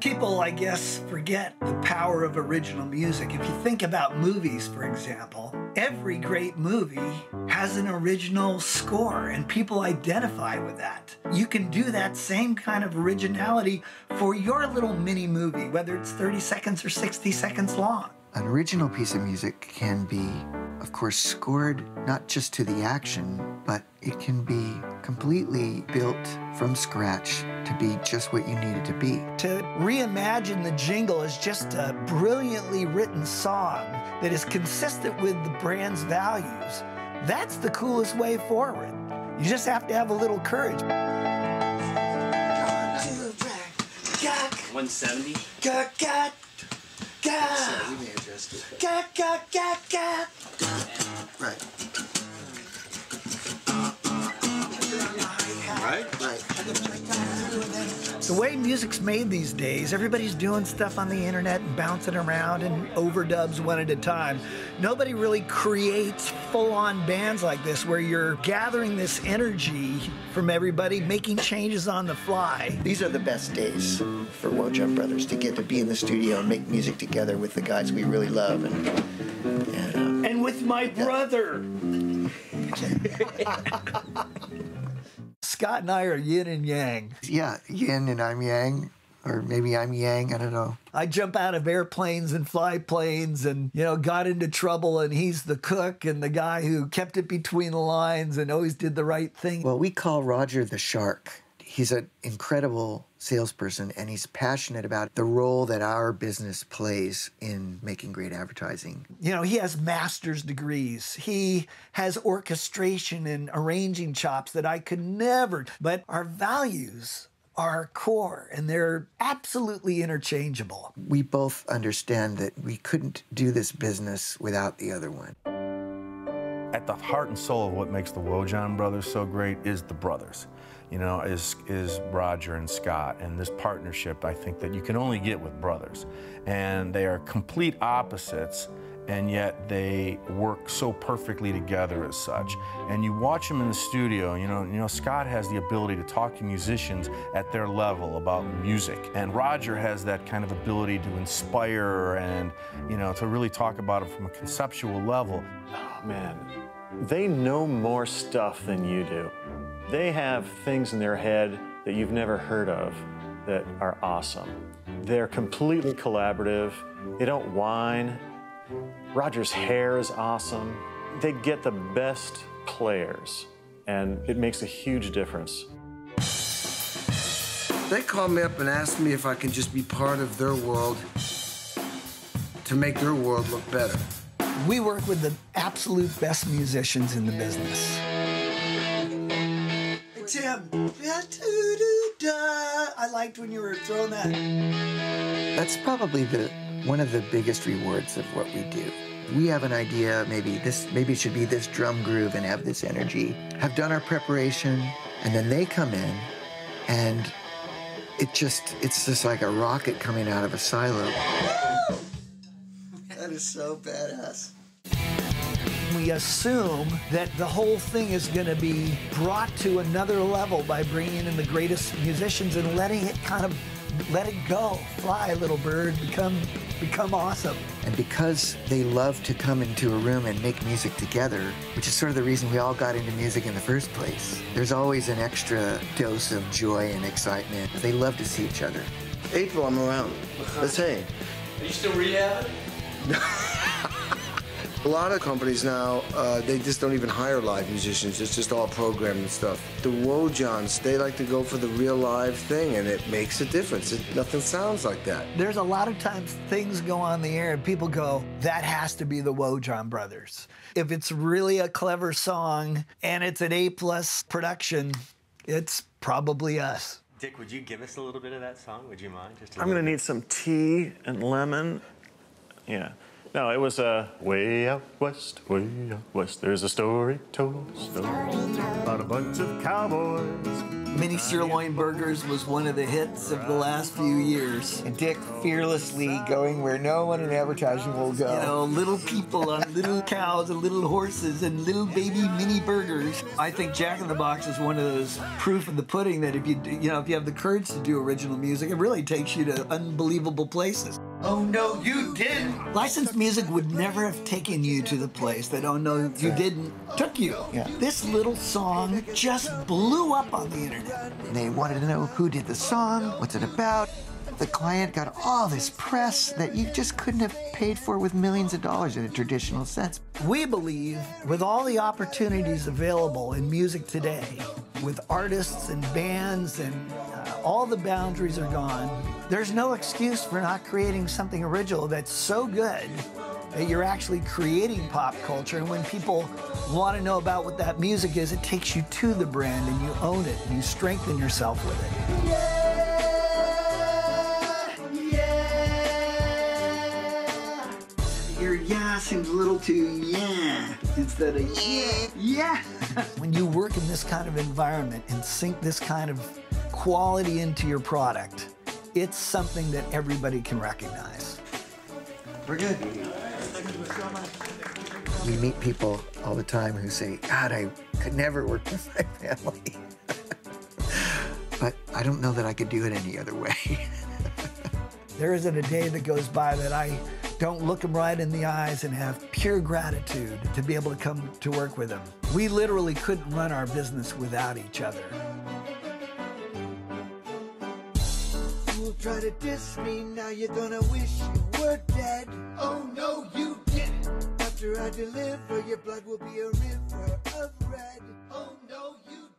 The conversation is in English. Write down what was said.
People, I guess, forget the power of original music. If you think about movies, for example, every great movie has an original score, and people identify with that. You can do that same kind of originality for your little mini movie, whether it's 30 seconds or 60 seconds long. An original piece of music can be, of course, scored not just to the action, but it can be completely built from scratch to be just what you need it to be. To reimagine the jingle as just a brilliantly written song that is consistent with the brand's values, that's the coolest way forward. You just have to have a little courage. 170? We may adjust it. Right. Right. The way music's made these days, everybody's doing stuff on the internet and bouncing around and overdubs one at a time. Nobody really creates full-on bands like this where you're gathering this energy from everybody, making changes on the fly. These are the best days for Wojahn Brothers, to get to be in the studio and make music together with the guys we really love. And with my brother. Scott and I are yin and yang. Yeah, yin and I'm yang, or maybe I'm yang, I don't know. I jump out of airplanes and fly planes and, you know, got into trouble, and he's the cook and the guy who kept it between the lines and always did the right thing. Well, we call Roger the Shark. He's an incredible salesperson, and he's passionate about the role that our business plays in making great advertising. You know, he has master's degrees. He has orchestration and arranging chops that I could never. But our values are core, and they're absolutely interchangeable. We both understand that we couldn't do this business without the other one. At the heart and soul of what makes the Wojahn Brothers so great is the brothers. You know, is Roger and Scott, and this partnership, I think, that you can only get with brothers. And they are complete opposites, and yet they work so perfectly together as such. And you watch them in the studio, you know, Scott has the ability to talk to musicians at their level about music. And Roger has that kind of ability to inspire and, you know, to really talk about it from a conceptual level. Oh, man, they know more stuff than you do. They have things in their head that you've never heard of that are awesome. They're completely collaborative. They don't whine. Roger's hair is awesome. They get the best players, and it makes a huge difference. They called me up and asked me if I can just be part of their world to make their world look better. We work with the absolute best musicians in the business. Tim, I liked when you were throwing that. That's probably one of the biggest rewards of what we do. We have an idea, maybe it should be this drum groove and have this energy. Have done our preparation, and then they come in, and it's just like a rocket coming out of a silo. That is so badass. We assume that the whole thing is going to be brought to another level by bringing in the greatest musicians and letting it let it go. Fly, little bird, become awesome. And because they love to come into a room and make music together, which is sort of the reason we all got into music in the first place, there's always an extra dose of joy and excitement. They love to see each other. April, I'm around. Let's hang. Are you still rehabbing? A lot of companies now, they just don't even hire live musicians. It's just all programming stuff. The Wojahns, they like to go for the real live thing, and it makes a difference. Nothing sounds like that. There's a lot of times things go on the air and people go, that has to be the Wojahn Brothers. If it's really a clever song and it's an A+ production, it's probably us. Dick, would you give us a little bit of that song? Would you mind? I'm going to need some tea and lemon. Yeah. No, it was way out west, there's a story told about a bunch of cowboys Mini sirloin burgers was one of the hits of the last few years. And Dick fearlessly going where no one in advertising will go. You know, little people on little cows and little horses and little baby mini burgers. I think Jack in the Box is one of those proof of the pudding that if you have the courage to do original music, it really takes you to unbelievable places. Oh no, you didn't! Licensed music would never have taken you to the place that Oh No You Didn't took you. Yeah. This little song just blew up on the internet. They wanted to know who did the song, what's it about. The client got all this press that you just couldn't have paid for with millions of dollars in a traditional sense. We believe with all the opportunities available in music today, with artists and bands and all the boundaries are gone, there's no excuse for not creating something original that's so good that you're actually creating pop culture. And when people want to know about what that music is, it takes you to the brand and you own it and you strengthen yourself with it. Your yeah seems a little too yeah instead of yeah. Yeah. When you work in this kind of environment and sink this kind of quality into your product, it's something that everybody can recognize. We're good. We meet people all the time who say, God, I could never work with my family. But I don't know that I could do it any other way. There isn't a day that goes by that I don't look them right in the eyes and have pure gratitude to be able to come to work with them. We literally couldn't run our business without each other. You'll try to diss me, now you're gonna wish you were dead. Oh no, you didn't. After I deliver, your blood will be a river of red. Oh no, you